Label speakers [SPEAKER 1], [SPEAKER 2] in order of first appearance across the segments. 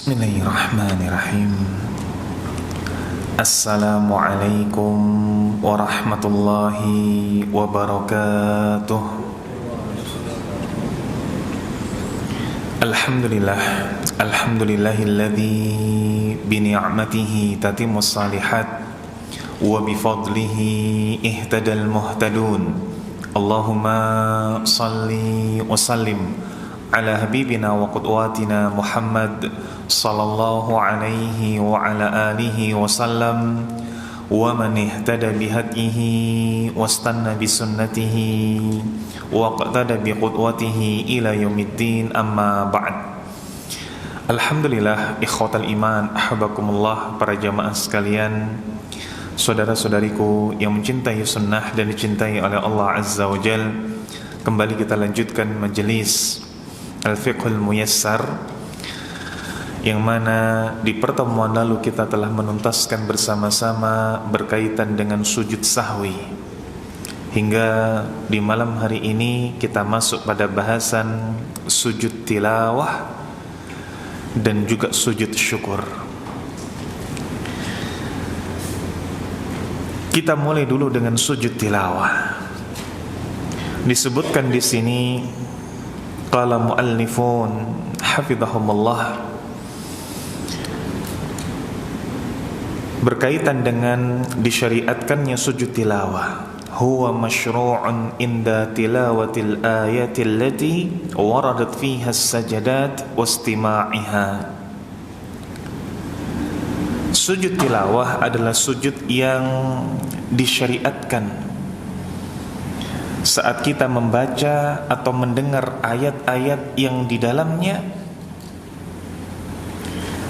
[SPEAKER 1] Bismillahirrahmanirrahim. Assalamualaikum warahmatullahi wabarakatuh. Alhamdulillahilladzi bini'matihi tatimmus salihat wa bifadlihi ihtadal muhtadun. Allahumma salli wa sallim ala habibina wa qudwatina Muhammad sallallahu alaihi wa ala alihi wa sallam wa man ihtada bihadihi wastanna bisunnatihi wa qtada biqudwatihi ila yaumiddin, amma ba'd. Alhamdulillah, ikhwatal iman, ahbakumullah, para jamaah sekalian, saudara-saudariku yang mencintai sunnah dan dicintai oleh Allah Azza wa Jal. Kembali kita lanjutkan majelis Al-Fiqhul Muyassar, yang mana di pertemuan lalu kita telah menuntaskan bersama-sama berkaitan dengan sujud sahwi. Hingga di malam hari ini kita masuk pada bahasan sujud tilawah dan juga sujud syukur. Kita mulai dulu dengan sujud tilawah. Disebutkan di sini, qala muallifun hafizahumullah, berkaitan dengan disyariatkannya sujud tilawah. Huwa masyru'un inda tilawatil ayati allati waradat fiha as-sajadat wastima'iha. Sujud tilawah adalah sujud yang disyariatkan saat kita membaca atau mendengar ayat-ayat yang di dalamnya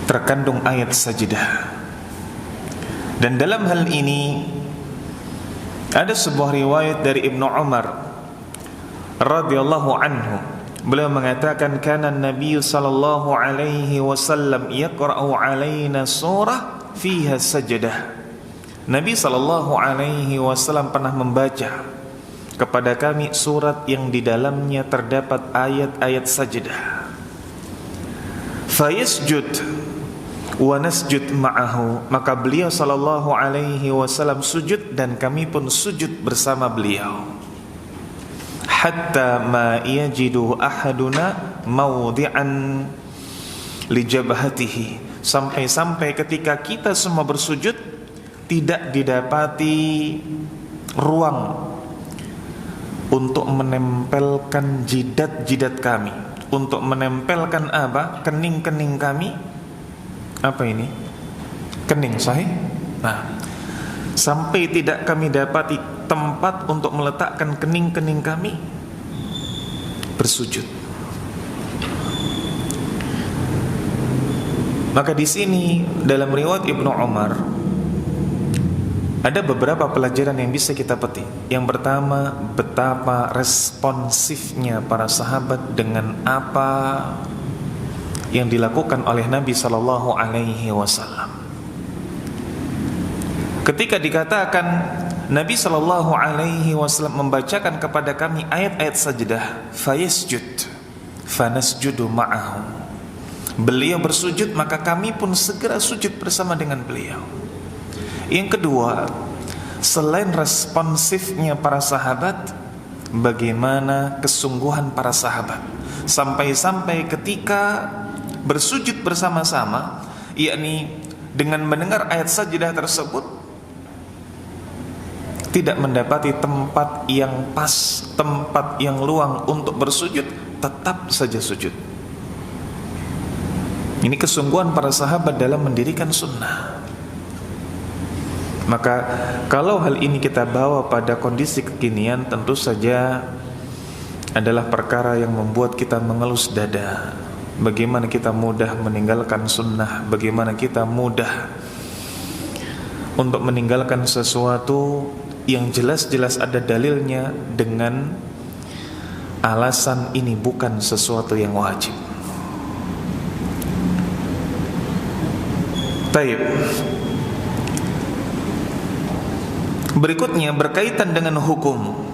[SPEAKER 1] terkandung ayat sajdah. Dan dalam hal ini ada sebuah riwayat dari Ibnu Umar radhiyallahu anhu. Beliau mengatakan, kana Nabi sallallahu alaihi wasallam yaqra'u alaina surah fiha sajdah. Nabi sallallahu alaihi wasallam pernah membaca kepada kami surat yang di dalamnya terdapat ayat-ayat sajdah. Fayasjud wa nasjud ma'ahu, maka beliau sallallahu alaihi wasallam sujud dan kami pun sujud bersama beliau. Hatta ma yajidu ahaduna mawdi'an li jabhatihi, sampai-sampai ketika kita semua bersujud tidak didapati ruang untuk menempelkan jidat-jidat kami, untuk menempelkan apa? Kening-kening kami. Apa ini? Kening, sahih? Nah, sampai tidak kami dapati tempat untuk meletakkan kening-kening kami bersujud. Maka di sini dalam riwayat Ibnu Umar ada beberapa pelajaran yang bisa kita petik. Yang pertama, betapa responsifnya para sahabat dengan apa yang dilakukan oleh Nabi sallallahu alaihi wasallam. Ketika dikatakan Nabi sallallahu alaihi wasallam membacakan kepada kami ayat-ayat sajdah, fayasjud fanasjudu ma'ahu, beliau bersujud maka kami pun segera sujud bersama dengan beliau. Yang kedua, selain responsifnya para sahabat, bagaimana kesungguhan para sahabat sampai-sampai ketika bersujud bersama-sama, yakni dengan mendengar ayat sajdah tersebut tidak mendapati tempat yang pas, tempat yang luang untuk bersujud, tetap saja sujud. Ini kesungguhan para sahabat dalam mendirikan sunnah. Maka kalau hal ini kita bawa pada kondisi kekinian, tentu saja adalah perkara yang membuat kita mengelus dada. Bagaimana kita mudah meninggalkan sunnah, bagaimana kita mudah untuk meninggalkan sesuatu yang jelas-jelas ada dalilnya dengan alasan ini bukan sesuatu yang wajib. Baik. Berikutnya berkaitan dengan hukum.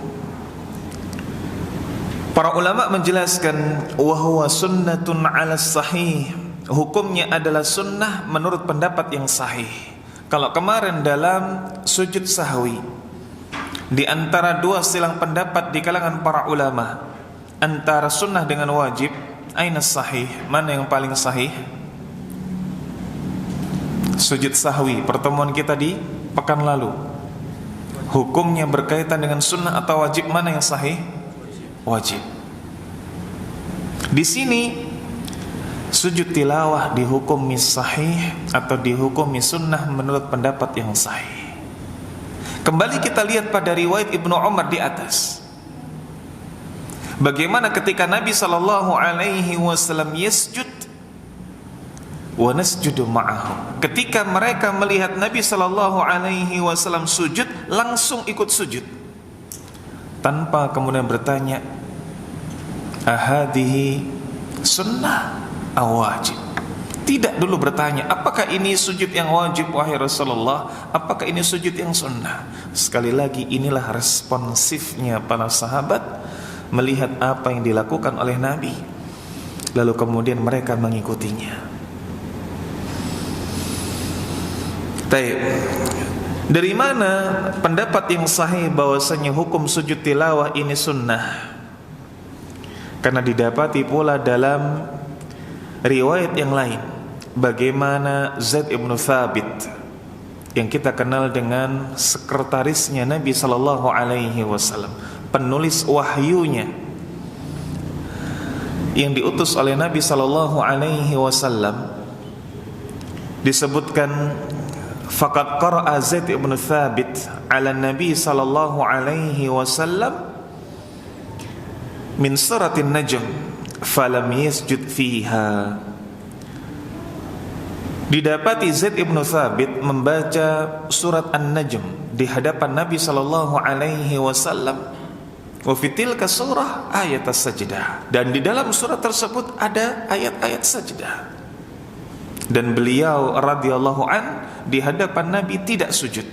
[SPEAKER 1] Para ulama menjelaskan, wa huwa sunnatun 'ala sahih hukumnya adalah sunnah menurut pendapat yang sahih. Kalau kemarin dalam sujud sahwi, di antara dua silang pendapat di kalangan para ulama antara sunnah dengan wajib, aina sahih, mana yang paling sahih? Sujud sahwi, pertemuan kita di pekan lalu, hukumnya berkaitan dengan sunnah atau wajib, mana yang sahih? Wajib. Di sini sujud tilawah dihukumi sahih atau dihukumi sunnah menurut pendapat yang sahih. Kembali kita lihat pada riwayat Ibnu Umar di atas, bagaimana ketika Nabi SAW yasjud wa nasjudu ma'ahu. Ketika mereka melihat Nabi SAW sujud, langsung ikut sujud tanpa kemudian bertanya, ahadihi sunnah aw wajib. Tidak dulu bertanya, apakah ini sujud yang wajib wahai Rasulullah, apakah ini sujud yang sunnah. Sekali lagi, inilah responsifnya para sahabat melihat apa yang dilakukan oleh Nabi, lalu kemudian mereka mengikutinya. Baik, dari mana pendapat yang sahih bahwasanya hukum sujud tilawah ini sunnah? Karena didapati pula dalam riwayat yang lain, bagaimana Zaid ibn Thabit, yang kita kenal dengan sekretarisnya Nabi SAW, penulis wahyunya, yang diutus oleh Nabi SAW, disebutkan, faqad qara'a Zaid ibn Thabit ala Nabi SAW min suratin Najm falam yasjud fiha. Didapati Zaid ibn Thabit membaca surat An-Najm di hadapan Nabi SAW, wa fi tilka surah ayat as-sajdah, dan di dalam surat tersebut ada ayat-ayat sajdah. Dan beliau radhiyallahu an di hadapan Nabi tidak sujud.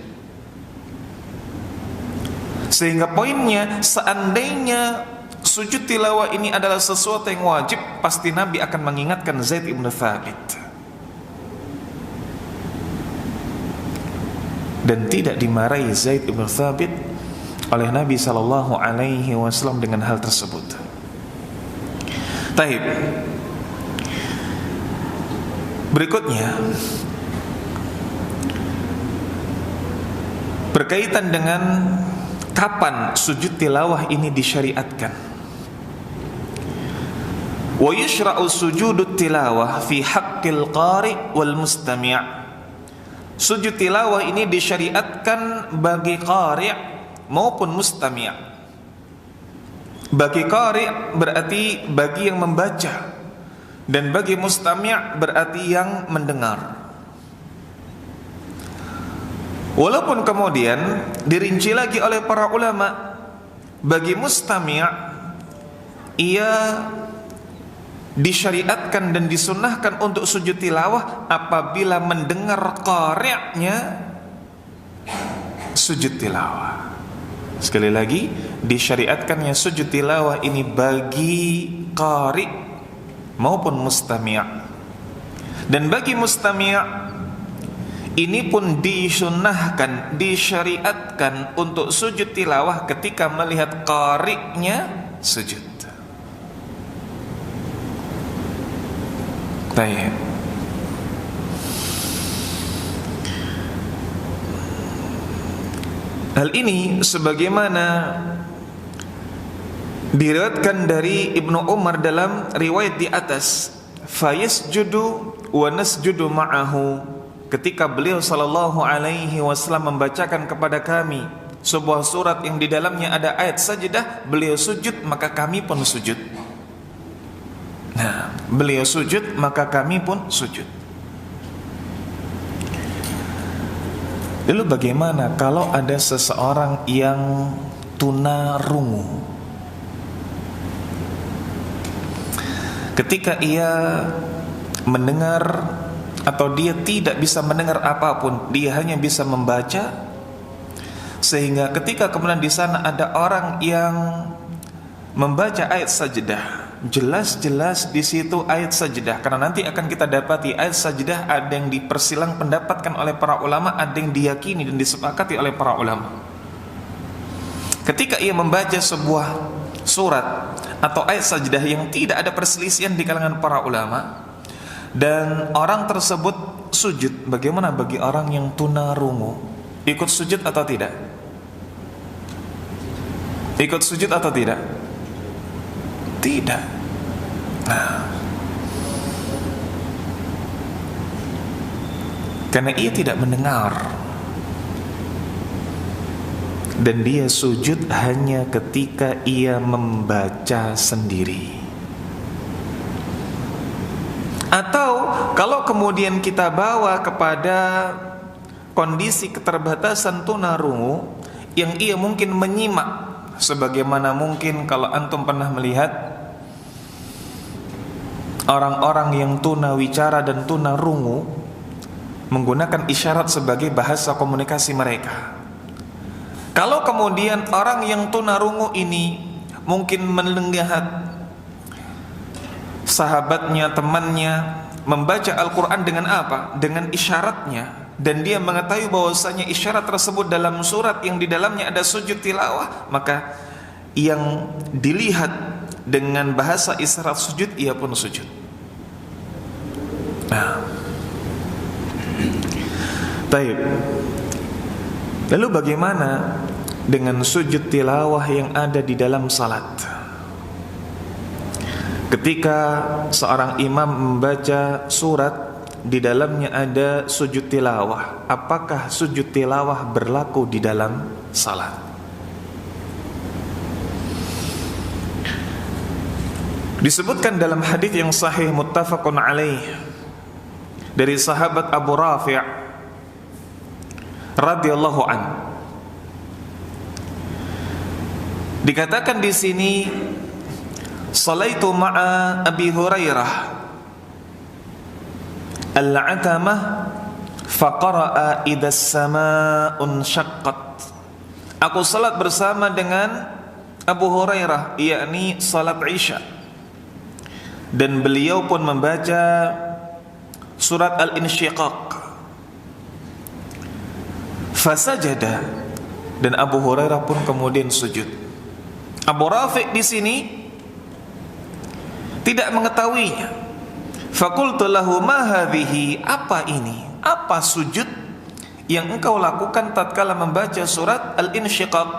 [SPEAKER 1] Sehingga poinnya, seandainya sujud tilawah ini adalah sesuatu yang wajib, pasti Nabi akan mengingatkan Zaid ibn Thabit. Dan tidak dimarahi Zaid ibn Thabit oleh Nabi SAW dengan hal tersebut. Taib. Berikutnya, berkaitan dengan kapan sujud tilawah ini disyariatkan. Wa yushra'u sujudut tilawah fi haqqil qari' wal mustami'. Sujud tilawah ini disyariatkan bagi qari' maupun mustami'. Bagi qari' berarti bagi yang membaca, dan bagi mustami' berarti yang mendengar. Walaupun kemudian dirinci lagi oleh para ulama, bagi mustami' ia disyariatkan dan disunnahkan untuk sujud tilawah apabila mendengar qari'nya sujud tilawah. Sekali lagi, disyariatkannya sujud tilawah ini bagi qari' maupun mustami'. Dan bagi mustami' ini pun disunnahkan, disyariatkan untuk sujud tilawah ketika melihat qari'nya sujud. Baik. Hal ini sebagaimana diriwayatkan dari Ibnu Umar dalam riwayat di atas, fayasjudu wa nasjudu ma'ahu. Ketika beliau SAW membacakan kepada kami sebuah surat yang di dalamnya ada ayat sajdah, beliau sujud maka kami pun sujud. Nah, beliau sujud maka kami pun sujud. Lalu bagaimana kalau ada seseorang yang tunarungu? Ketika ia mendengar atau dia tidak bisa mendengar apapun, dia hanya bisa membaca, sehingga ketika kemudian di sana ada orang yang membaca ayat sajdah, jelas-jelas di situ ayat sajdah. Karena nanti akan kita dapati ayat sajdah ada yang dipersilang pendapatkan oleh para ulama, ada yang diyakini dan disepakati oleh para ulama. Ketika ia membaca sebuah surat atau ayat sajdah yang tidak ada perselisihan di kalangan para ulama, dan orang tersebut sujud, bagaimana bagi orang yang tunarungu? Ikut sujud atau tidak? Ikut sujud atau tidak? Tidak. Nah, karena ia tidak mendengar, dan dia sujud hanya ketika ia membaca sendiri. Atau kalau kemudian kita bawa kepada kondisi keterbatasan tunarungu yang ia mungkin menyimak, sebagaimana mungkin kalau antum pernah melihat orang-orang yang tunawicara dan tunarungu menggunakan isyarat sebagai bahasa komunikasi mereka. Kalau kemudian orang yang tunarungu ini mungkin melihat sahabatnya, temannya membaca Al-Quran dengan apa? Dengan isyaratnya. Dan dia mengetahui bahwasanya isyarat tersebut dalam surat yang di dalamnya ada sujud tilawah, maka yang dilihat dengan bahasa isyarat sujud, ia pun sujud. Nah, baik. Lalu bagaimana dengan sujud tilawah yang ada di dalam salat? Ketika seorang imam membaca surat, di dalamnya ada sujud tilawah, apakah sujud tilawah berlaku di dalam salat? Disebutkan dalam hadis yang sahih muttafaqun alaih dari sahabat Abu Rafi' radhiyallahu an. Dikatakan di sini, salaitu ma'a Abi Hurairah al-'atamah faqara'a idza as-samaa'un syaqqat. Aku salat bersama dengan Abu Hurairah, yakni salat Isya, dan beliau pun membaca surat Al-Insyiqaq. Fasajada, dan Abu Hurairah pun kemudian sujud. Abu Rafi' di sini tidak mengetahuinya. Faqultu lahu ma hadhihi, apa ini? Apa sujud yang engkau lakukan tatkala membaca surat Al-Insyiqaq?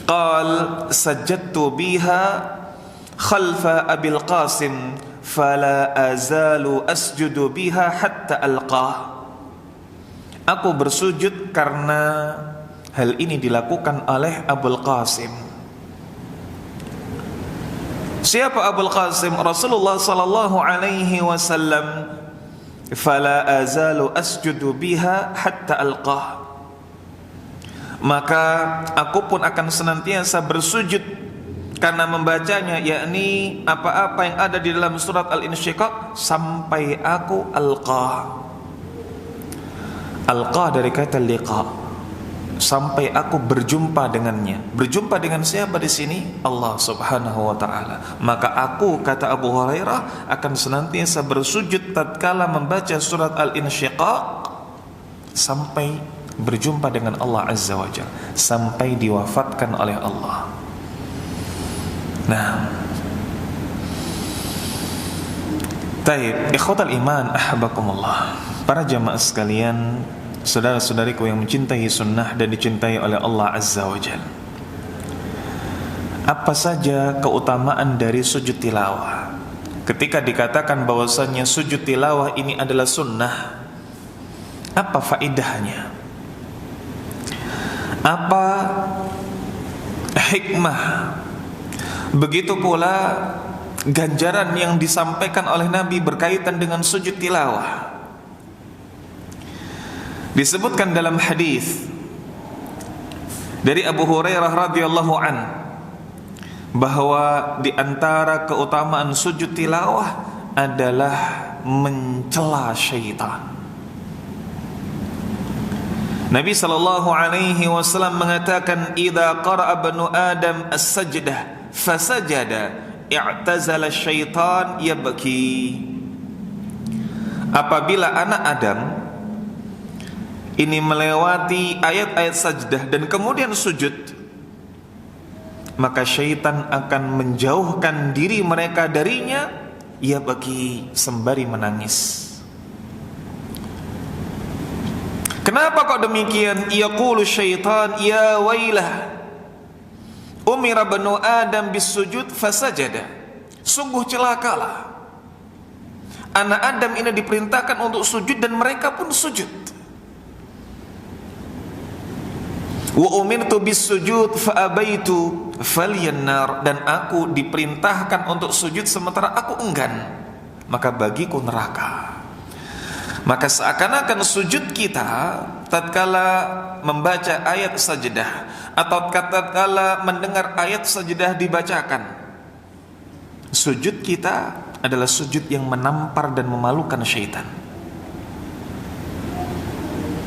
[SPEAKER 1] Qal sajadtu biha khalfa Abil Qasim fala azalu asjudu biha hatta alqah. Aku bersujud karena hal ini dilakukan oleh Abul Qasim. Siapa Abul Qasim? Rasulullah sallallahu alaihi wasallam. Fala azalu asjudu biha hatta alqah. Maka aku pun akan senantiasa bersujud karena membacanya, yakni apa-apa yang ada di dalam surat Al-Insyiqaq, sampai aku alqah. Alqah dari kata liqa, sampai aku berjumpa dengannya. Berjumpa dengan siapa di sini? Allah Subhanahu wa taala. Maka aku, kata Abu Hurairah, akan senantiasa bersujud tatkala membaca surat Al-Insyiqaq sampai berjumpa dengan Allah Azza wa Jalla, sampai diwafatkan oleh Allah. Nah, taib, ikhwatal iman, ahabakumullah, para jamaah sekalian, saudara-saudariku yang mencintai sunnah dan dicintai oleh Allah Azza wa Jalla. Apa saja keutamaan dari sujud tilawah? Ketika dikatakan bahwasannya sujud tilawah ini adalah sunnah, apa faedahnya? Apa hikmah? Begitu pula ganjaran yang disampaikan oleh Nabi berkaitan dengan sujud tilawah. Disebutkan dalam hadis dari Abu Hurairah radhiyallahu an bahwa di antara keutamaan sujud tilawah adalah mencela syaitan. Nabi sallallahu alaihi wasallam mengatakan, "Idza qara'a ibnu Adam as-sajdah fasajada i'tazala syaitan yabki. Apabila anak Adam ini melewati ayat-ayat sajdah dan kemudian sujud, maka syaitan akan menjauhkan diri mereka darinya, yabki, sembari menangis. Kenapa kok demikian? Yaqulu syaitan ya wailah umira banu Adam bisujud fasajada. Sungguh celakalah, anak Adam ini diperintahkan untuk sujud dan mereka pun sujud. Wa umirtu bisujud fa abaitu falyannar, dan aku diperintahkan untuk sujud sementara aku enggan, maka bagiku neraka. Maka seakan-akan sujud kita tatkala membaca ayat sajdah atau tatkala mendengar ayat sajdah dibacakan, sujud kita adalah sujud yang menampar dan memalukan syaitan,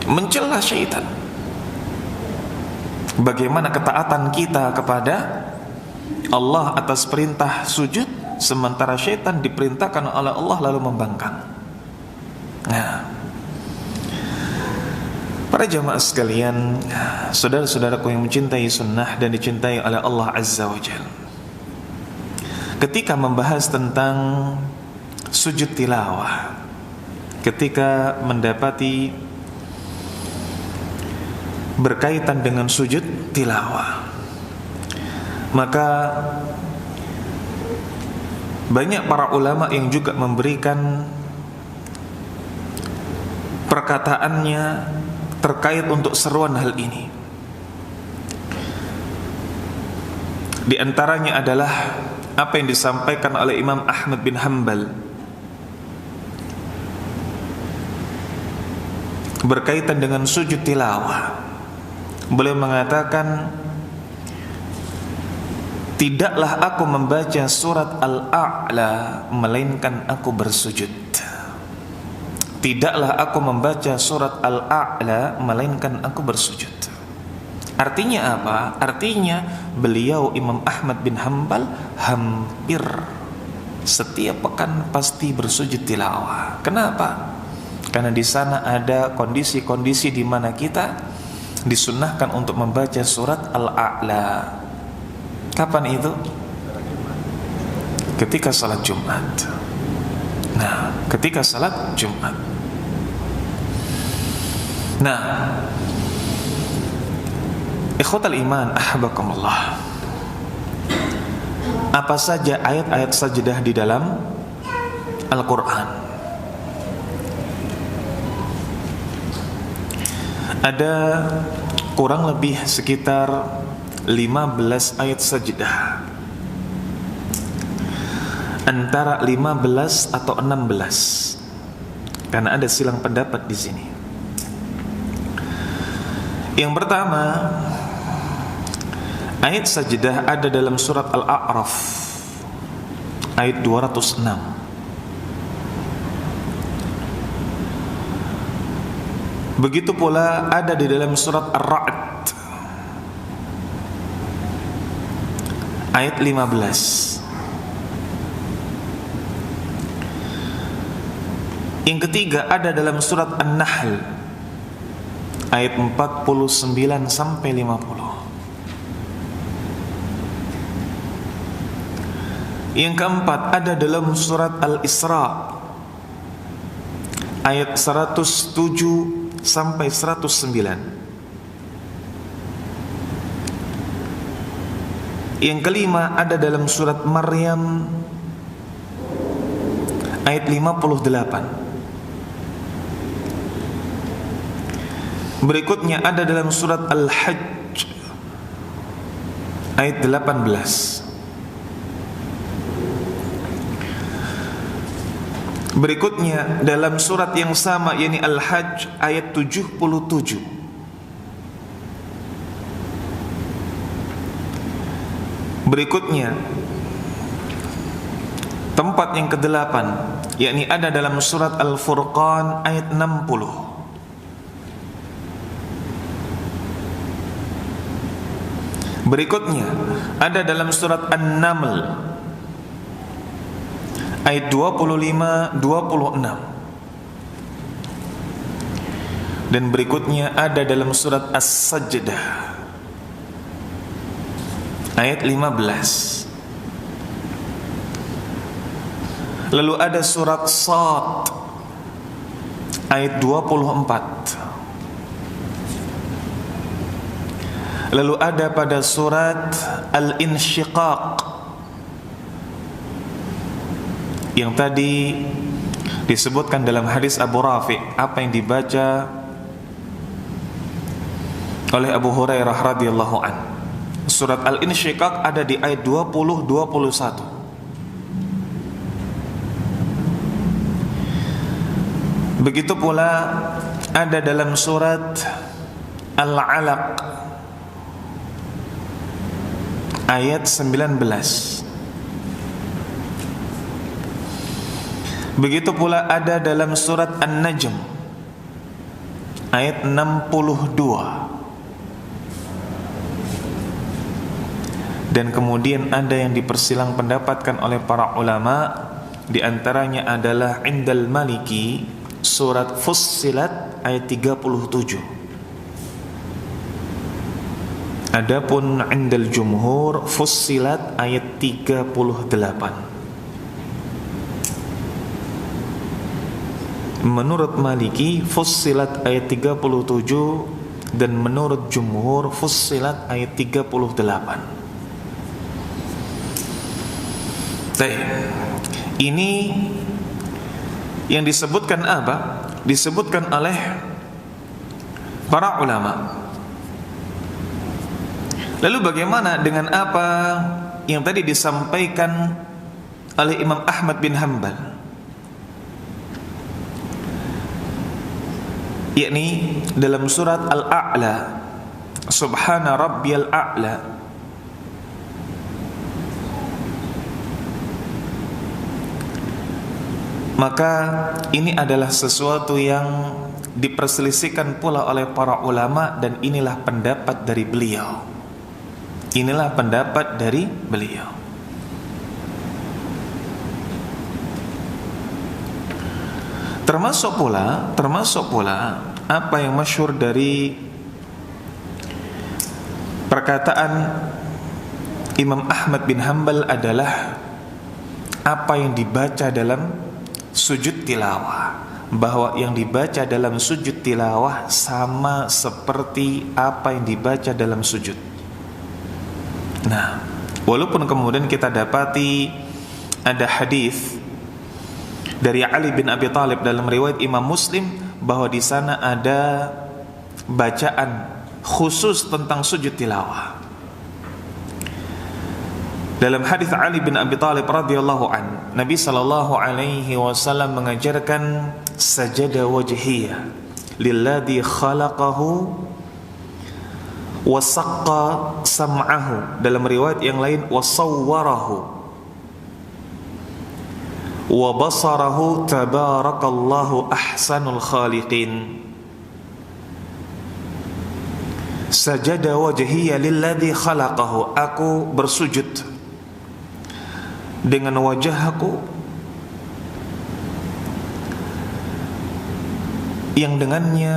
[SPEAKER 1] mencela syaitan. Bagaimana ketaatan kita kepada Allah atas perintah sujud, sementara syaitan diperintahkan oleh Allah lalu membangkang. Nah, para jamaah sekalian, saudara-saudaraku yang mencintai sunnah dan dicintai oleh Allah Azza wa Jalla, ketika membahas tentang sujud tilawah, ketika mendapati berkaitan dengan sujud tilawah, maka banyak para ulama yang juga memberikan perkataannya terkait untuk seruan hal ini. Di antaranya adalah apa yang disampaikan oleh Imam Ahmad bin Hanbal berkaitan dengan sujud tilawah. Beliau mengatakan, tidaklah aku membaca surat Al-A'la melainkan aku bersujud. Tidaklah aku membaca surat Al-A'la melainkan aku bersujud. Artinya apa? Artinya beliau Imam Ahmad bin Hanbal hampir setiap pekan pasti bersujud tilawah. Kenapa? Karena di sana ada kondisi-kondisi di mana kita disunnahkan untuk membaca surat Al-A'la. Kapan itu? Ketika salat Jumat. Nah, ketika salat Jumat. Nah, ikhwatal iman, ahbakumullah, apa saja ayat-ayat sajdah di dalam Al-Quran? Ada kurang lebih sekitar 15 ayat sajdah, antara 15 atau 16, karena ada silang pendapat di sini. Yang pertama, ayat sajdah ada dalam surat Al-A'raf ayat 206. Begitu pula ada di dalam surat Ar-Ra'd ayat 15. Yang ketiga ada dalam surat An-Nahl ayat 49 sampai 50. Yang keempat ada dalam surat Al-Isra ayat 107 sampai 109. Yang kelima ada dalam surat Maryam ayat 58. Berikutnya ada dalam surat Al-Hajj ayat 18. Berikutnya dalam surat yang sama, yakni Al-Hajj ayat 77. Berikutnya tempat yang ke-8, yakni ada dalam surat Al-Furqan ayat 60. Berikutnya ada dalam surat An-Naml ayat 25, 26. Dan berikutnya ada dalam surat As-Sajdah ayat 15. Lalu ada surat Shad ayat 24. Lalu ada pada surat Al-Insyiqaq yang tadi disebutkan dalam hadis Abu Rafi, apa yang dibaca oleh Abu Hurairah radhiyallahu an. Surat Al-Insyiqaq ada di ayat 20, 21. Begitu pula ada dalam surat Al-Alaq ayat 19. Begitu pula ada dalam surat An-Najm ayat 62. Dan kemudian ada yang dipersilang pendapatkan oleh para ulama, di antaranya adalah Indal Maliki surat Fussilat ayat 37. Adapun Indal Jumhur Fussilat ayat 38. Menurut Maliki Fussilat ayat 37 dan menurut Jumhur Fussilat ayat 38. Ini yang disebutkan apa? Disebutkan oleh para ulama. Lalu bagaimana dengan apa yang tadi disampaikan oleh Imam Ahmad bin Hanbal, yakni dalam surat Al-A'la, Subhana Rabbiyal A'la. Maka ini adalah sesuatu yang diperselisihkan pula oleh para ulama, dan inilah pendapat dari beliau. Inilah pendapat dari beliau. Termasuk pula apa yang masyhur dari perkataan Imam Ahmad bin Hanbal adalah apa yang dibaca dalam sujud tilawah, bahwa yang dibaca dalam sujud tilawah sama seperti apa yang dibaca dalam sujud. Nah, walaupun kemudian kita dapati ada hadis dari Ali bin Abi Thalib dalam riwayat Imam Muslim bahwa di sana ada bacaan khusus tentang sujud tilawah. Dalam hadis Ali bin Abi Thalib radhiyallahu an, Nabi sallallahu alaihi wasallam mengajarkan sajada wajhiyah lilladzi khalaqahu wa saqqa sam'ahu. Dalam riwayat yang lain wa sawwarahu wa basarahu tabarakallahu ahsanul khaliqin. Sajada wajhiyya lilladzi khalaqahu, aku bersujud dengan wajahku yang dengannya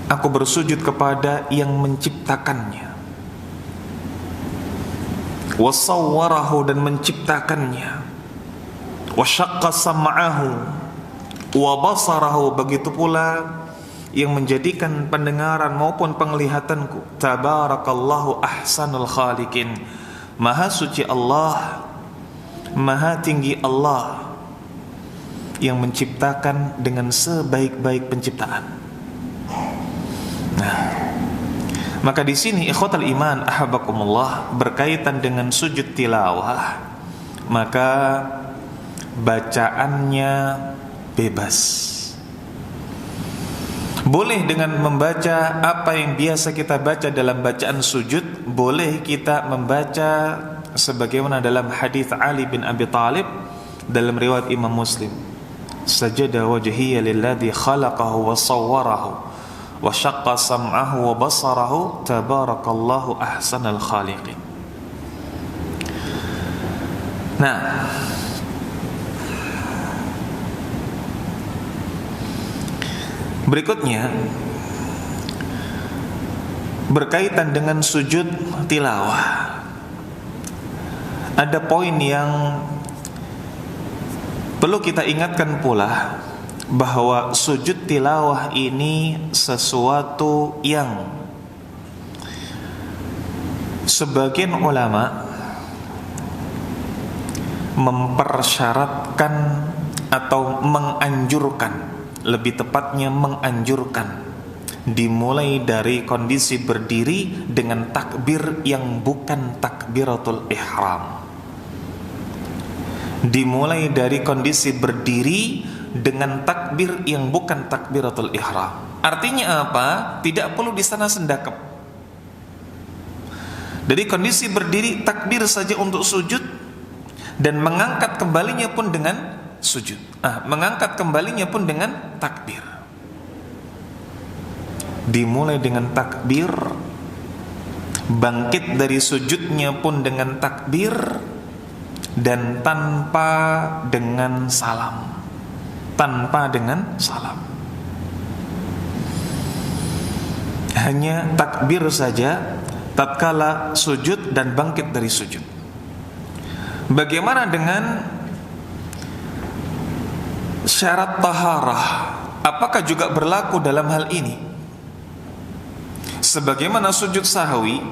[SPEAKER 1] aku bersujud kepada yang menciptakannya, wasawwarahu, dan menciptakannya, wasyaqqa sam'ahu wa basarahu, begitu pula yang menjadikan pendengaran maupun penglihatanku. Tabarakallahu ahsanul khaliqin, maha suci Allah, maha tinggi Allah yang menciptakan dengan sebaik-baik penciptaan. Nah, maka di sini ikhwatal iman ahabbakumullah, berkaitan dengan sujud tilawah, maka bacaannya bebas. Boleh dengan membaca apa yang biasa kita baca dalam bacaan sujud, boleh kita membaca sebagaimana dalam hadis Ali bin Abi Thalib dalam riwayat Imam Muslim, sajada wajhiyya lilladzi khalaqahu wa sawwarahu wa syaqqa sam'ahu wa basarahu tabarakallahu ahsanal khaliqin. Nah, Berikutnya berkaitan dengan sujud tilawah. Ada poin yang perlu kita ingatkan pula, bahwa sujud tilawah ini sesuatu yang sebagian ulama mempersyaratkan atau menganjurkan, lebih tepatnya menganjurkan, dimulai dari kondisi berdiri dengan takbir yang bukan takbiratul ihram. Dimulai dari kondisi berdiri dengan takbir yang bukan takbiratul ihram. Artinya apa? Tidak perlu di sana sendakep. Dari kondisi berdiri takbir saja untuk sujud, dan mengangkat kembalinya pun dengan sujud. Mengangkat kembalinya pun dengan takbir. Dimulai dengan takbir, bangkit dari sujudnya pun dengan takbir, dan tanpa dengan salam. Tanpa dengan salam, hanya takbir saja tatkala sujud dan bangkit dari sujud. Bagaimana dengan syarat taharah? Apakah juga berlaku dalam hal ini? Sebagaimana sujud sahwi,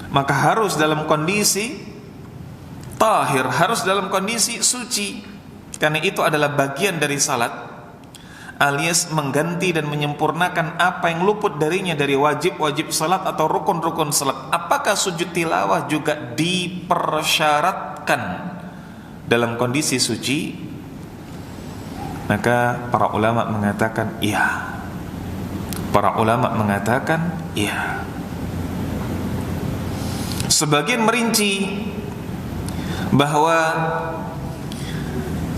[SPEAKER 1] maka harus dalam kondisi tahir, harus dalam kondisi suci, karena itu adalah bagian dari salat, alias mengganti dan menyempurnakan apa yang luput darinya dari wajib-wajib salat atau rukun-rukun salat. Apakah sujud tilawah juga dipersyaratkan dalam kondisi suci? Maka para ulama mengatakan iya. Para ulama mengatakan iya. Sebagian merinci bahwa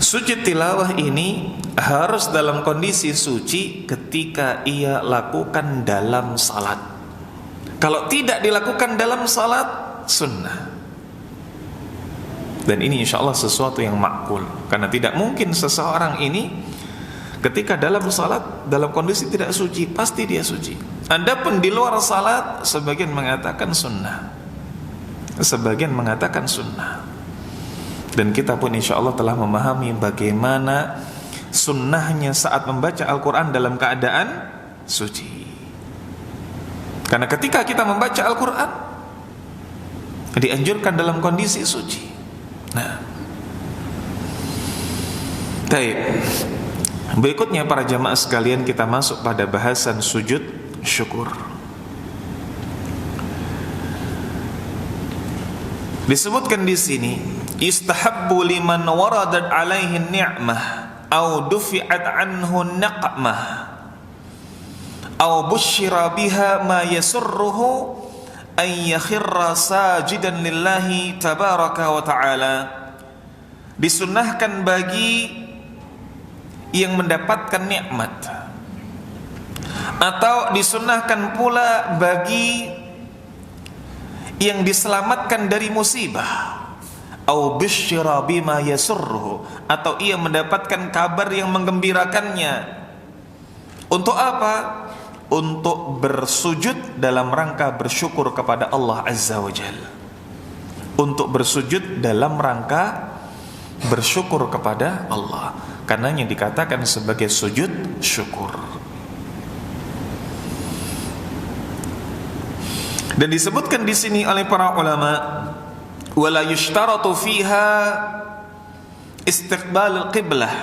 [SPEAKER 1] sujud tilawah ini harus dalam kondisi suci ketika ia lakukan dalam salat. Kalau tidak dilakukan dalam salat, sunnah. Dan ini insya Allah sesuatu yang makul, karena tidak mungkin seseorang ini ketika dalam salat dalam kondisi tidak suci, pasti dia suci. Adapun di luar salat, sebagian mengatakan sunnah, sebagian mengatakan sunnah. Dan kita pun insya Allah telah memahami bagaimana sunnahnya saat membaca Al-Quran dalam keadaan suci. Karena ketika kita membaca Al-Quran, dianjurkan dalam kondisi suci. Baik. Berikutnya para jamaah sekalian, kita masuk pada bahasan sujud syukur. Disebutkan di sini, istahabbu liman waradat alaihi ni'mah aw dufi'at anhu naqmah aw bushira biha ma yasurruhu ay yakhirra sajidan lillahi tabaraka wa ta'ala. Disunnahkan bagi yang mendapatkan nikmat, atau disunnahkan pula bagi yang diselamatkan dari musibah, au bisyira bima yasurruhu, atau ia mendapatkan kabar yang menggembirakannya. Untuk apa? Untuk bersujud dalam rangka bersyukur kepada Allah Azza wa Jalla. Untuk bersujud dalam rangka bersyukur kepada Allah. Karenanya dikatakan sebagai sujud syukur. Dan disebutkan di sini oleh para ulama, wala yushtaratu fiha istiqbal al-qiblah,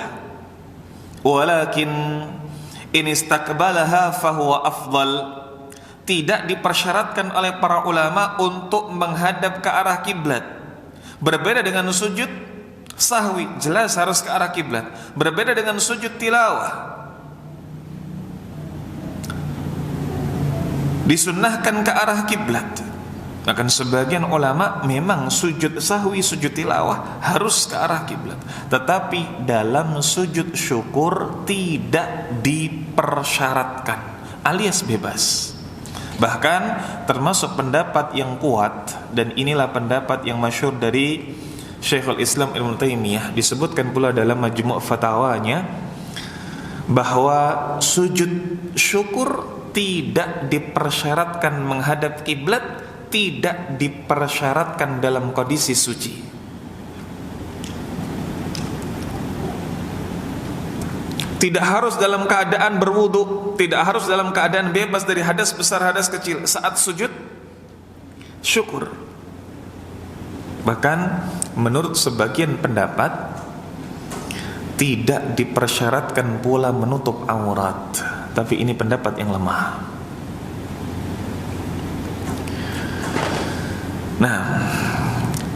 [SPEAKER 1] walakin in istaqbalaha fahuwa afdal. Tidak dipersyaratkan oleh para ulama untuk menghadap ke arah kiblat. Berbeda dengan sujud sahwi, jelas harus ke arah kiblat. Berbeda dengan sujud tilawah, disunnahkan ke arah kiblat. Bahkan sebagian ulama memang sujud sahwi, sujud tilawah harus ke arah kiblat. Tetapi dalam sujud syukur tidak dipersyaratkan, alias bebas. Bahkan termasuk pendapat yang kuat, dan inilah pendapat yang masyhur dari Syekhul Islam Ibnu Taimiyah, disebutkan pula dalam Majmu' Fatawanya, bahwa sujud syukur tidak dipersyaratkan menghadap kiblat, tidak dipersyaratkan dalam kondisi suci. Tidak harus dalam keadaan berwudu, tidak harus dalam keadaan bebas dari hadas besar, hadas kecil saat sujud syukur. Bahkan menurut sebagian pendapat tidak dipersyaratkan pula menutup aurat, tapi ini pendapat yang lemah. Nah,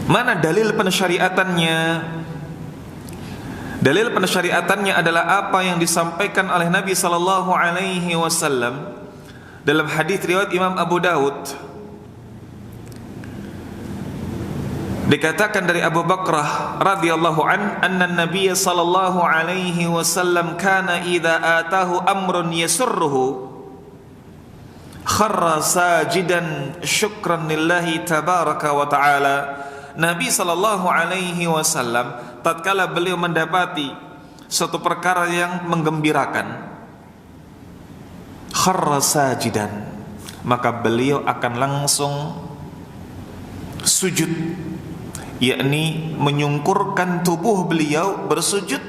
[SPEAKER 1] mana dalil pensyariatannya? Dalil pensyariatannya adalah apa yang disampaikan oleh Nabi sallallahu alaihi wasallam dalam hadis riwayat Imam Abu Daud. Dikatakan dari Abu Bakrah radhiyallahu anna Nabiy sallallahu alaihi wasallam kana idza atahu amrun yasurruhu kharra sajidan syukran lillahi tabaraka wa ta'ala. Nabi sallallahu alaihi wasallam tatkala beliau mendapati suatu perkara yang menggembirakan, kharra sajidan, maka beliau akan langsung sujud, yakni menyungkurkan tubuh beliau bersujud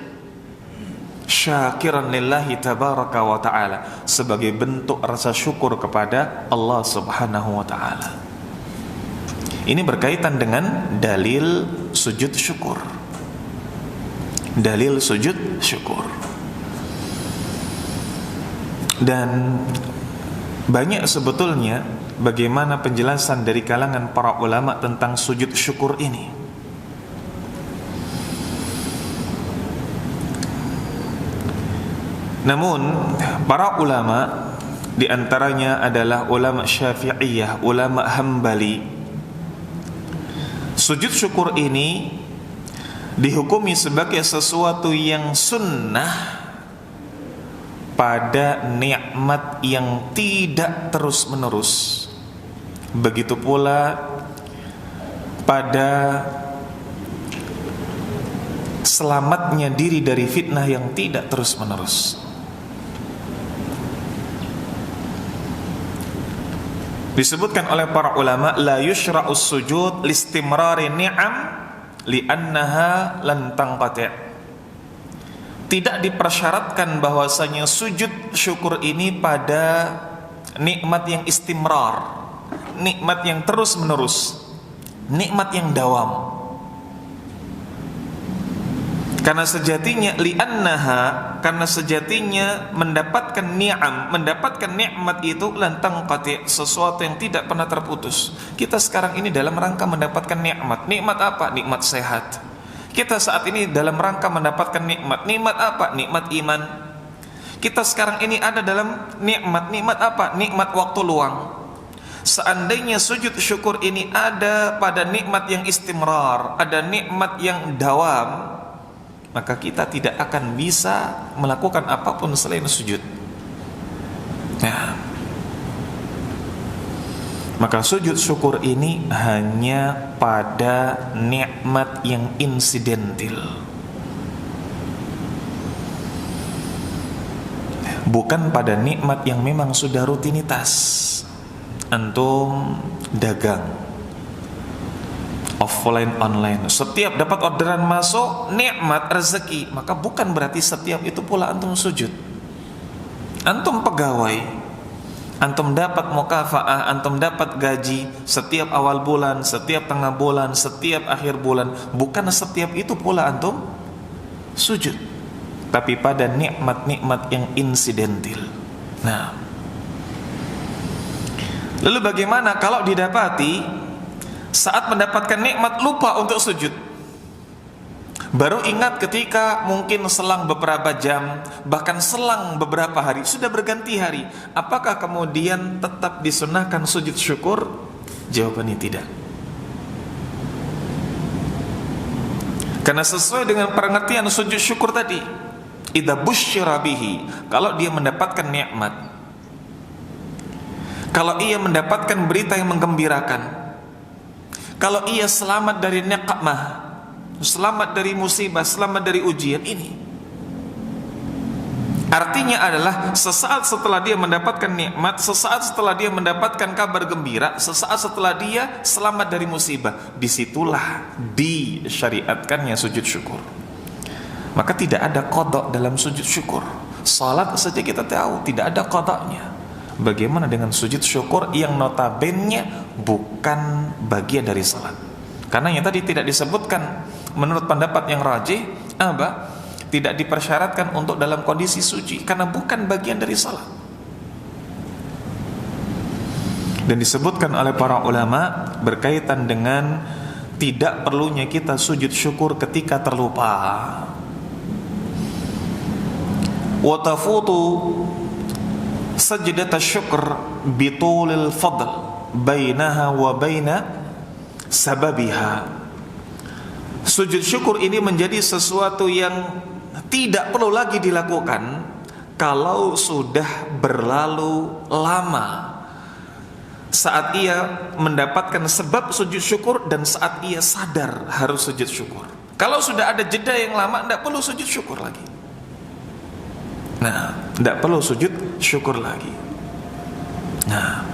[SPEAKER 1] syakiran lillahi tabaraka wa ta'ala, sebagai bentuk rasa syukur kepada Allah subhanahu wa ta'ala. Ini berkaitan dengan dalil sujud syukur. Dalil sujud syukur. Dan banyak sebetulnya bagaimana penjelasan dari kalangan para ulama tentang sujud syukur ini. Namun para ulama, di antaranya adalah ulama Syafi'iyah, ulama Hambali, sujud syukur ini dihukumi sebagai sesuatu yang sunnah pada nikmat yang tidak terus menerus. Begitu pula pada selamatnya diri dari fitnah yang tidak terus menerus. Disebutkan oleh para ulama, la yushra'us sujud listimrari ni'am li'annaha lan tanqati'. Tidak dipersyaratkan bahwasanya sujud syukur ini pada nikmat yang istimrar, nikmat yang terus menerus, nikmat yang dawam. Karena sejatinya li'annaha, karena sejatinya mendapatkan ni'am, mendapatkan nikmat itu lantang qati', sesuatu yang tidak pernah terputus. Kita sekarang ini dalam rangka mendapatkan nikmat. Nikmat apa? Nikmat sehat. Kita saat ini dalam rangka mendapatkan nikmat. Nikmat apa? Nikmat iman. Kita sekarang ini ada dalam nikmat. Nikmat apa? Nikmat waktu luang. Seandainya sujud syukur ini ada pada nikmat yang istimrar, ada nikmat yang dawam, maka kita tidak akan bisa melakukan apapun selain sujud. Nah, maka sujud syukur ini hanya pada nikmat yang insidentil, bukan pada nikmat yang memang sudah rutinitas. Antum dagang offline online, setiap dapat orderan masuk nikmat rezeki, maka bukan berarti setiap itu pula antum sujud. Antum pegawai, antum dapat mukafa'ah, antum dapat gaji setiap awal bulan, setiap tengah bulan, setiap akhir bulan, bukan setiap itu pula antum sujud, tapi pada nikmat-nikmat yang insidentil. Nah, lalu bagaimana kalau didapati saat mendapatkan nikmat lupa untuk sujud, baru ingat ketika mungkin selang beberapa jam, bahkan selang beberapa hari, sudah berganti hari, apakah kemudian tetap disunahkan sujud syukur? Jawabannya tidak. Karena sesuai dengan pengertian sujud syukur tadi, idza busyira bihi, kalau dia mendapatkan nikmat, kalau ia mendapatkan berita yang menggembirakan, kalau ia selamat dari niqmah, selamat dari musibah, selamat dari ujian ini, Artinya adalah sesaat setelah dia mendapatkan nikmat, sesaat setelah dia mendapatkan kabar gembira, sesaat setelah dia selamat dari musibah, disitulah disyariatkannya sujud syukur. Maka tidak ada qada dalam sujud syukur. Salat saja kita tahu tidak ada qadanya. Bagaimana dengan sujud syukur yang notabene bukan bagian dari salat? Karena yang tadi tidak disebutkan menurut pendapat yang rajih apa? Tidak dipersyaratkan untuk dalam kondisi suci karena bukan bagian dari salat. Dan disebutkan oleh para ulama berkaitan dengan tidak perlunya kita sujud syukur ketika terlupa. Wa tafutu sajdat asy-syukr bitulil fadl bainaha wa baina sababiha. Sujud syukur ini menjadi sesuatu yang tidak perlu lagi dilakukan kalau sudah berlalu lama saat ia mendapatkan sebab sujud syukur dan saat ia sadar harus sujud syukur. Kalau sudah ada jeda yang lama, tidak perlu sujud syukur lagi. Nah, tidak perlu sujud syukur lagi. Nah,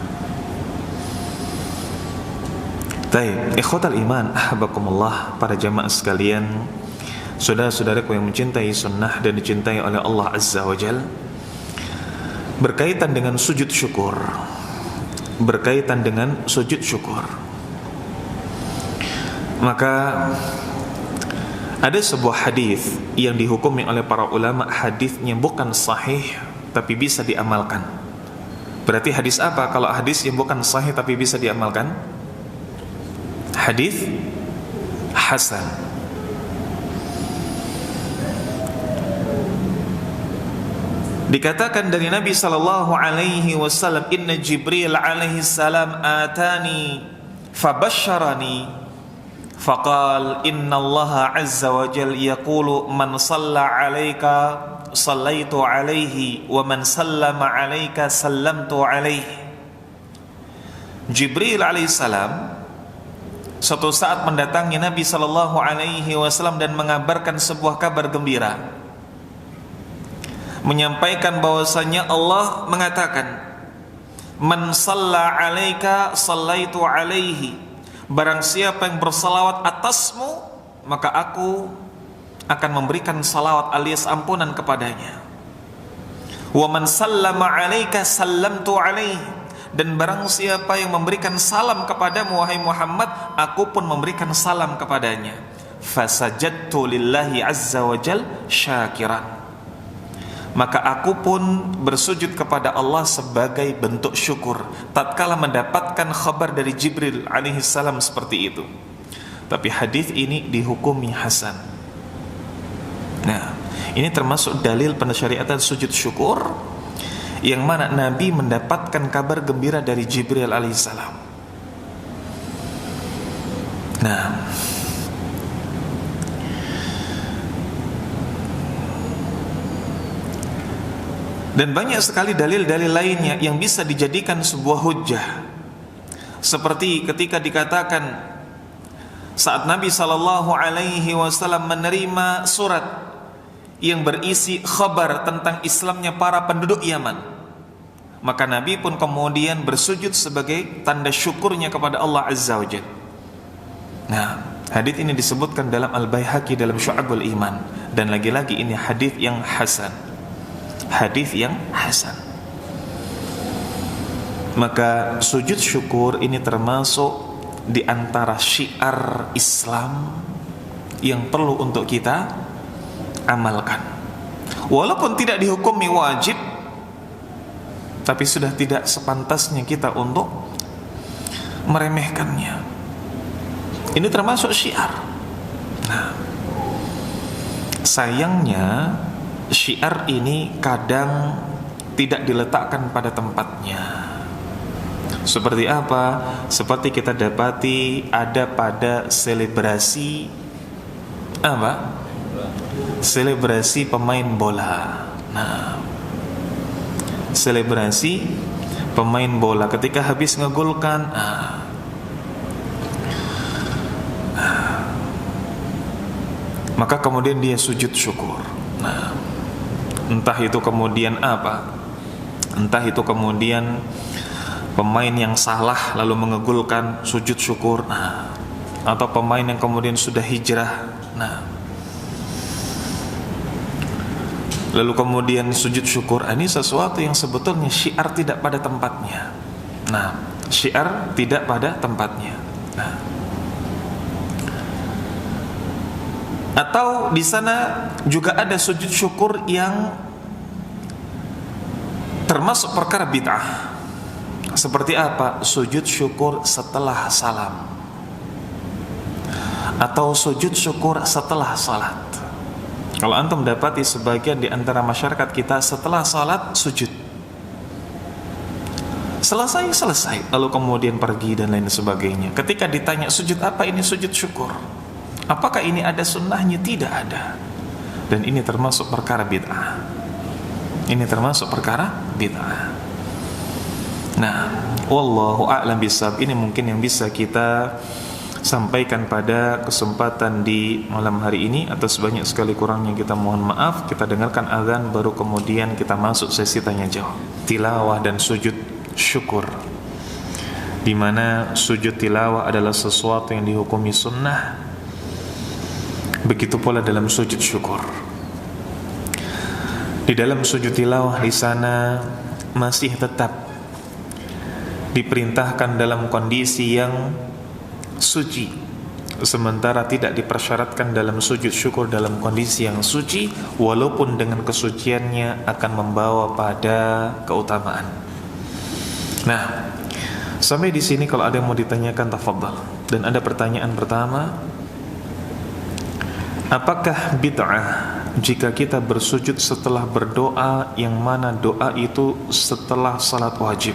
[SPEAKER 1] baik, ikhwatal iman, ahbakumullah, para jamaah sekalian, saudara-saudaraku yang mencintai sunnah dan dicintai oleh Allah Azza wa Jal, berkaitan dengan sujud syukur, maka ada sebuah hadis yang dihukumi oleh para ulama hadisnya bukan sahih tapi bisa diamalkan. Berarti hadis apa kalau hadis yang bukan sahih tapi bisa diamalkan? Hadis hasan. Dikatakan dari Nabi sallallahu alaihi wasallam, inna Jibril alaihi salam atani fabasyarani faqal inna Allah azza wa jalla yaqulu man shalla alaika sallaitu alaihi wa man sallama alaika sallamtu alaihi. Jibril alaihi salam suatu saat mendatangi Nabi sallallahu alaihi wasallam dan mengabarkan sebuah kabar gembira, menyampaikan bahwasanya Allah mengatakan, man shalla alaika sallaitu alaihi, barang siapa yang bersalawat atasmu maka aku akan memberikan salawat alias ampunan kepadanya. Wa man sallama alaika sallamtu alaihi, dan barang siapa yang memberikan salam kepadamu wahai Muhammad, aku pun memberikan salam kepadanya. Fasajadtu lillahi azza wa jal syakiran, maka aku pun bersujud kepada Allah sebagai bentuk syukur tatkala mendapatkan kabar dari Jibril alaihi salam seperti itu. Tapi hadis ini dihukumi hasan. Nah, ini termasuk dalil pensyariatan sujud syukur yang mana Nabi mendapatkan kabar gembira dari Jibril alaihi salam. Nah, dan banyak sekali dalil-dalil lainnya yang bisa dijadikan sebuah hujjah. Seperti ketika dikatakan saat Nabi sallallahu alaihi wasallam menerima surat yang berisi khabar tentang Islamnya para penduduk Yaman, maka Nabi pun kemudian bersujud sebagai tanda syukurnya kepada Allah Azza wa Jalla. Nah, hadis ini disebutkan dalam Al-Baihaqi dalam Syu'abul Iman, dan lagi-lagi ini hadis yang hasan. Hadis yang hasan. Maka sujud syukur ini termasuk di antara syiar Islam yang perlu untuk kita amalkan. Walaupun tidak dihukumi wajib, tapi sudah tidak sepantasnya kita untuk meremehkannya. Ini termasuk syiar. Nah, sayangnya syiar ini kadang tidak diletakkan pada tempatnya. Seperti apa? Seperti kita dapati ada pada selebrasi apa? Selebrasi pemain bola. Nah, selebrasi pemain bola ketika habis ngegolkan, maka kemudian dia sujud syukur. Entah itu kemudian apa? Entah itu kemudian pemain yang salah lalu mengegulkan sujud syukur, atau pemain yang kemudian sudah hijrah, lalu kemudian sujud syukur. Ini sesuatu yang sebetulnya syiar tidak pada tempatnya. Syiar tidak pada tempatnya. Atau di sana juga ada sujud syukur yang termasuk perkara bid'ah. Seperti apa? Sujud syukur setelah salam, atau sujud syukur setelah salat. Kalau antum dapati sebagian di antara masyarakat kita setelah salat sujud, selesai, lalu kemudian pergi dan lain sebagainya. Ketika ditanya sujud apa ini? Sujud syukur. Apakah ini ada sunnahnya? Tidak ada. Dan ini termasuk perkara bid'ah. Ini termasuk perkara bid'ah. Wallahu a'lam bishawab. Ini mungkin yang bisa kita sampaikan pada kesempatan di malam hari ini. Atas banyak sekali kurangnya kita mohon maaf. Kita dengarkan azan baru kemudian kita masuk sesi tanya jawab. Tilawah dan sujud syukur, di mana sujud tilawah adalah sesuatu yang dihukumi sunnah. Begitu pula dalam sujud syukur. Di dalam sujud tilawah di sana masih tetap diperintahkan dalam kondisi yang suci, sementara tidak dipersyaratkan dalam sujud syukur dalam kondisi yang suci, walaupun dengan kesuciannya akan membawa pada keutamaan. Sampai di sini kalau ada yang mau ditanyakan tafadhal. Dan ada pertanyaan pertama, apakah bid'ah jika kita bersujud setelah berdoa, yang mana doa itu setelah salat wajib?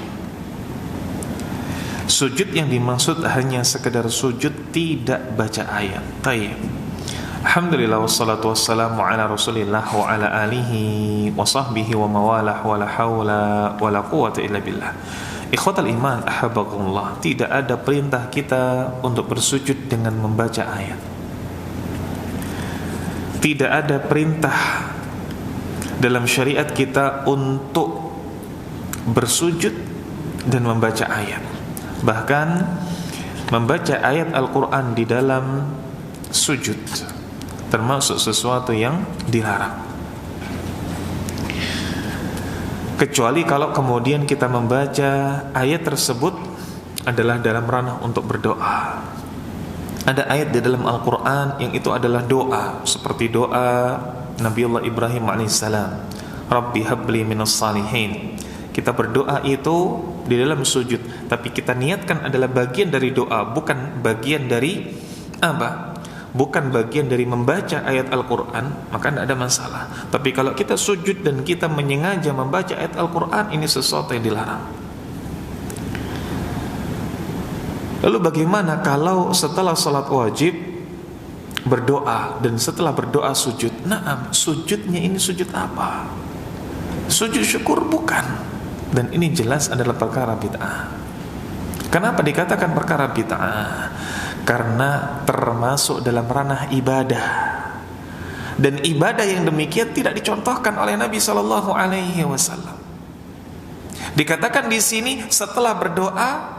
[SPEAKER 1] Sujud yang dimaksud hanya sekedar sujud, tidak baca ayat. Tayyib. Alhamdulillah wassalatu wassalamu ala Rasulillah wa ala alihi wa sahbihi wa mawalah wa la hawla wa la quwwata illa billah. Ikhwatal iman ahabbakumullah, tidak ada perintah kita untuk bersujud dengan membaca ayat. Tidak ada perintah dalam syariat kita untuk bersujud dan membaca ayat. Bahkan membaca ayat Al-Quran di dalam sujud termasuk sesuatu yang dilarang, kecuali kalau kemudian kita membaca ayat tersebut adalah dalam ranah untuk berdoa. Ada ayat di dalam Al-Quran yang itu adalah doa, seperti doa Nabiullah Ibrahim alaihissalam, Rabbi habli minas salihin. Kita berdoa itu di dalam sujud, tapi kita niatkan adalah bagian dari doa, bukan bagian dari apa? Bukan bagian dari membaca ayat Al-Quran, maka tidak ada masalah. Tapi kalau kita sujud dan kita menyengaja membaca ayat Al-Quran, ini sesuatu yang dilarang. Lalu bagaimana kalau setelah salat wajib berdoa dan setelah berdoa sujud? Sujudnya ini sujud apa? Sujud syukur bukan. Dan ini jelas adalah perkara bid'ah. Kenapa dikatakan perkara bid'ah? Karena termasuk dalam ranah ibadah. Dan ibadah yang demikian tidak dicontohkan oleh Nabi SAW. Dikatakan di sini setelah berdoa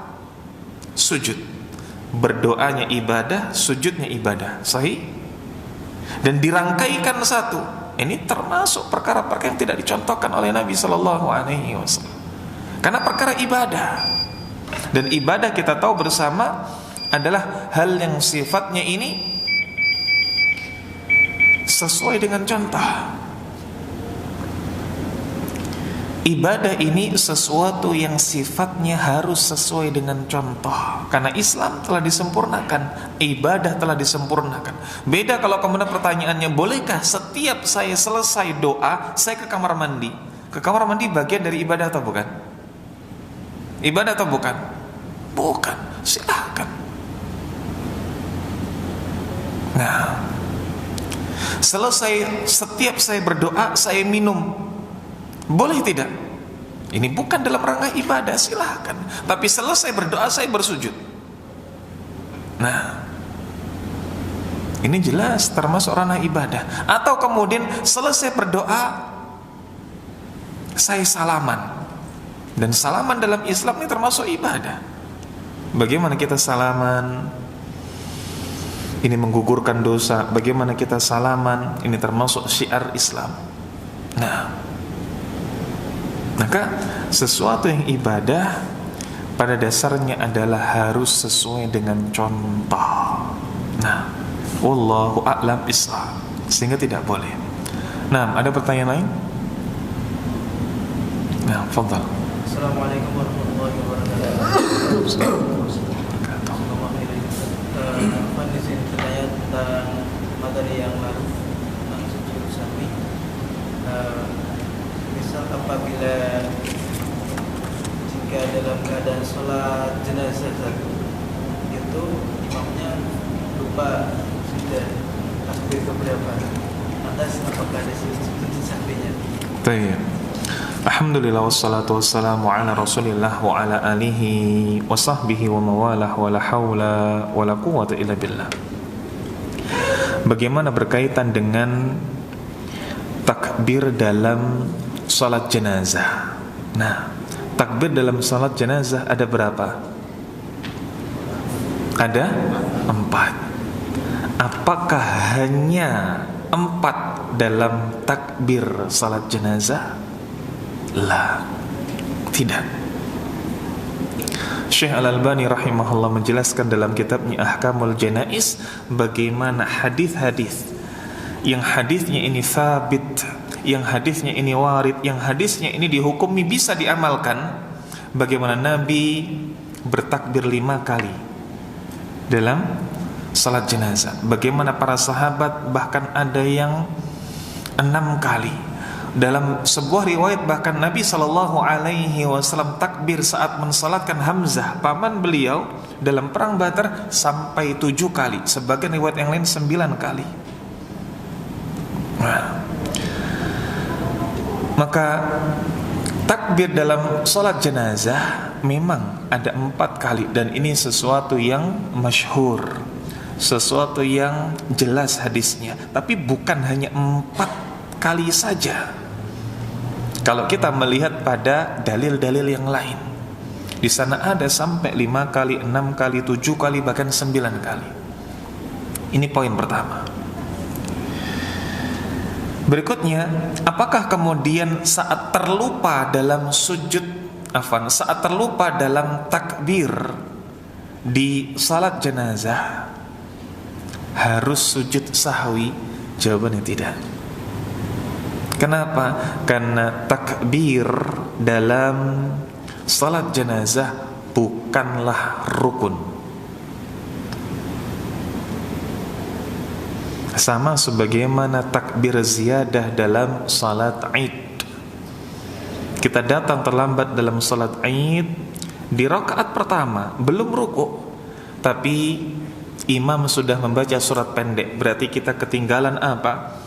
[SPEAKER 1] sujud. Berdoanya ibadah, sujudnya ibadah. Sahih? Dan dirangkaikan satu. Ini termasuk perkara-perkara yang tidak dicontohkan oleh Nabi SAW. Karena perkara ibadah. Dan ibadah kita tahu bersama adalah hal yang sifatnya ini sesuai dengan contoh. Ibadah ini sesuatu yang sifatnya harus sesuai dengan contoh. Karena Islam telah disempurnakan, ibadah telah disempurnakan. Beda kalau kemudian pertanyaannya, bolehkah setiap saya selesai doa, saya ke kamar mandi? Ke kamar mandi bagian dari ibadah atau bukan? Ibadah atau bukan? Bukan, silahkan. Selesai setiap saya berdoa, saya minum, boleh tidak? Ini bukan dalam rangka ibadah, silahkan. Tapi selesai berdoa, saya bersujud. Ini jelas termasuk ranah ibadah. Atau kemudian selesai berdoa, selesai salaman. Dan salaman dalam Islam ini termasuk ibadah. Bagaimana kita salaman? Ini menggugurkan dosa. Bagaimana kita salaman? Ini termasuk syiar Islam. Nah, maka sesuatu yang ibadah pada dasarnya adalah harus sesuai dengan contoh. Nah, wallahu a'lam bishawab. Sehingga tidak boleh. Nah, ada pertanyaan lain? Nah, fadhal.
[SPEAKER 2] Assalamualaikum warahmatullahi wabarakatuh. Di sini bertanya tentang materi yang lalu tentang sujud sahwi. Misal apabila jika dalam keadaan sholat jenazah itu imamnya lupa sudah takbir keberapa, lantas apakah ada sujud sahwinya?
[SPEAKER 1] Baik. Alhamdulillah wassalatu wassalamu ala rasulillah wa ala alihi wa sahbihi wa mawalah wa la hawla wa la quwwata illa billah. Bagaimana berkaitan dengan takbir dalam salat jenazah? Nah, takbir dalam salat jenazah ada berapa? Ada 4. Apakah hanya 4 dalam takbir salat jenazah? La, tidak. Syekh Al-Albani rahimahullah menjelaskan dalam kitabnya Ahkamul Janaiz bagaimana hadis-hadis yang hadisnya ini sabit, yang hadisnya ini warid, yang hadisnya ini dihukumi bisa diamalkan. Bagaimana Nabi bertakbir 5 kali dalam salat jenazah, bagaimana para sahabat bahkan ada yang 6 kali. Dalam sebuah riwayat bahkan Nabi SAW takbir saat mensalatkan Hamzah, paman beliau, dalam perang Badar sampai 7 kali. Sebagian riwayat yang lain 9 kali. Nah, maka takbir dalam salat jenazah memang ada 4 kali. Dan ini sesuatu yang masyhur, sesuatu yang jelas hadisnya. Tapi bukan hanya 4 kali saja. Kalau kita melihat pada dalil-dalil yang lain, di sana ada sampai 5 kali, 6 kali, 7 kali, bahkan 9 kali. Ini poin pertama. Berikutnya, apakah kemudian saat terlupa dalam saat terlupa dalam takbir di salat jenazah harus sujud sahwi? Jawabannya tidak. Kenapa? Karena takbir dalam salat jenazah bukanlah rukun. Sama sebagaimana takbir ziyadah dalam salat Id. Kita datang terlambat dalam salat Id, di rakaat pertama belum ruku, tapi imam sudah membaca surat pendek. Berarti kita ketinggalan apa?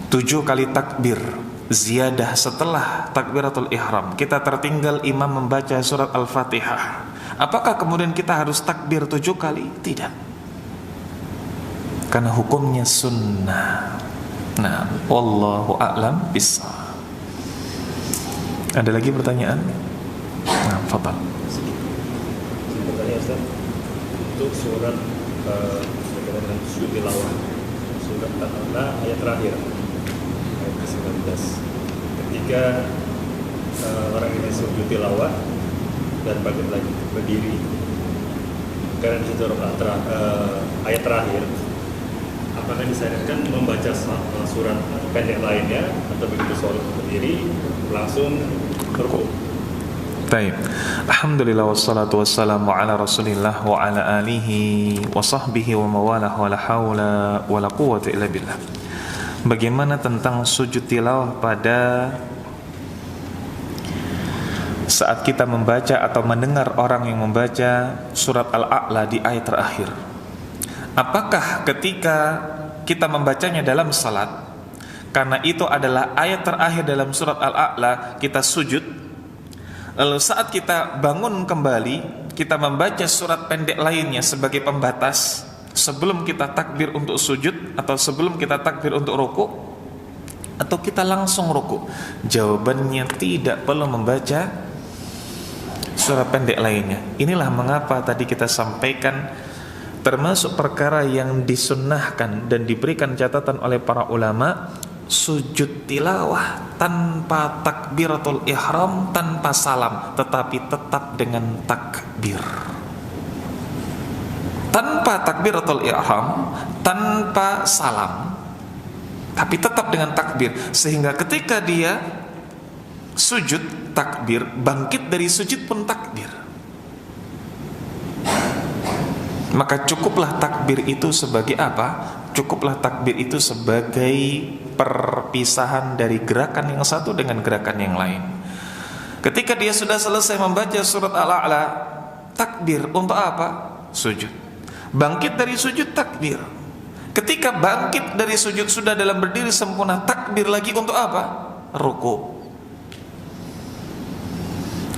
[SPEAKER 1] 7 kali takbir ziyadah setelah takbiratul ihram. Kita tertinggal imam membaca surat Al-Fatihah. Apakah kemudian kita harus takbir 7 kali? Tidak. Karena hukumnya sunnah. Nah, wallahu a'lam bishawab. Ada lagi pertanyaan? Nah, fadhal.
[SPEAKER 3] Untuk surat bagaimana sujud tilawah, surat Al-A'la ayat terakhir, ayat ke-19. Ketika orang ini sujud tilawah dan bangkit lagi berdiri, karena di situ ayat terakhir, apakah disarankan membaca surat pendek lainnya atau begitu sholat berdiri langsung rukuk?
[SPEAKER 1] Baik. Alhamdulillah wassalatu wassalamu ala Rasulillah wa ala alihi wa sahbihi wa mawalah wa la haula wa la quwwata illa billah. Bagaimana tentang sujud tilawah pada saat kita membaca atau mendengar orang yang membaca surat Al-A'la di ayat terakhir? Apakah ketika kita membacanya dalam salat, karena itu adalah ayat terakhir dalam surat Al-A'la, kita sujud, lalu saat kita bangun kembali, kita membaca surat pendek lainnya sebagai pembatas sebelum kita takbir untuk sujud atau sebelum kita takbir untuk rukuk? atau kita langsung ruku? Jawabannya tidak perlu membaca surah pendek lainnya. Inilah mengapa tadi kita sampaikan termasuk perkara yang disunnahkan dan diberikan catatan oleh para ulama, sujud tilawah tanpa takbiratul ihram, tanpa salam, tetapi tetap dengan takbir. Tanpa takbiratul ihram, tanpa salam, tapi tetap dengan takbir, sehingga ketika dia sujud takbir, bangkit dari sujud pun takbir. Maka cukuplah takbir itu sebagai apa? Cukuplah takbir itu sebagai perpisahan dari gerakan yang satu dengan gerakan yang lain. Ketika dia sudah selesai membaca surat Al-A'la, takbir untuk apa? Sujud. Bangkit dari sujud, takbir. Ketika bangkit dari sujud sudah dalam berdiri sempurna, takbir lagi untuk apa? Ruku.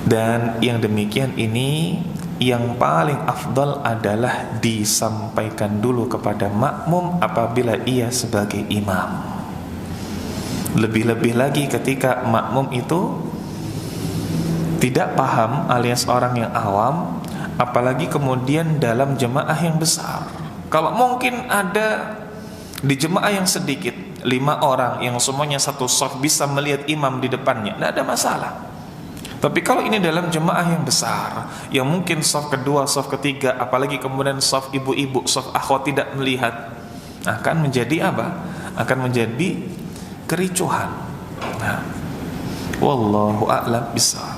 [SPEAKER 1] Dan yang demikian ini yang paling afdal adalah disampaikan dulu kepada makmum apabila ia sebagai imam. Lebih-lebih lagi ketika makmum itu tidak paham alias orang yang awam, apalagi kemudian dalam jemaah yang besar. Kalau mungkin ada di jemaah yang sedikit, 5 orang yang semuanya satu shaf bisa melihat imam di depannya, tidak ada masalah. Tapi kalau ini dalam jemaah yang besar, yang mungkin shaf kedua, shaf ketiga, apalagi kemudian shaf ibu-ibu, shaf akhwat tidak melihat, akan menjadi apa? Akan menjadi kericuhan. Nah, wallahu a'lam bishawab.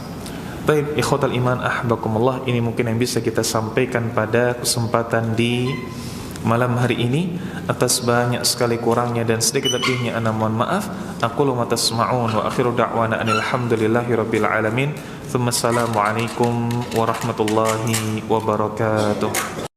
[SPEAKER 1] Baik, ikhwatal iman ahbakumullah, ini mungkin yang bisa kita sampaikan pada kesempatan di malam hari ini. Atas banyak sekali kurangnya dan sedikit lebihnya ana mohon maaf. Aqulu ma tasma'un wa akhiru da'wana alhamdulillahi rabbil alamin. Tsumma assalamu alaikum warahmatullahi wabarakatuh.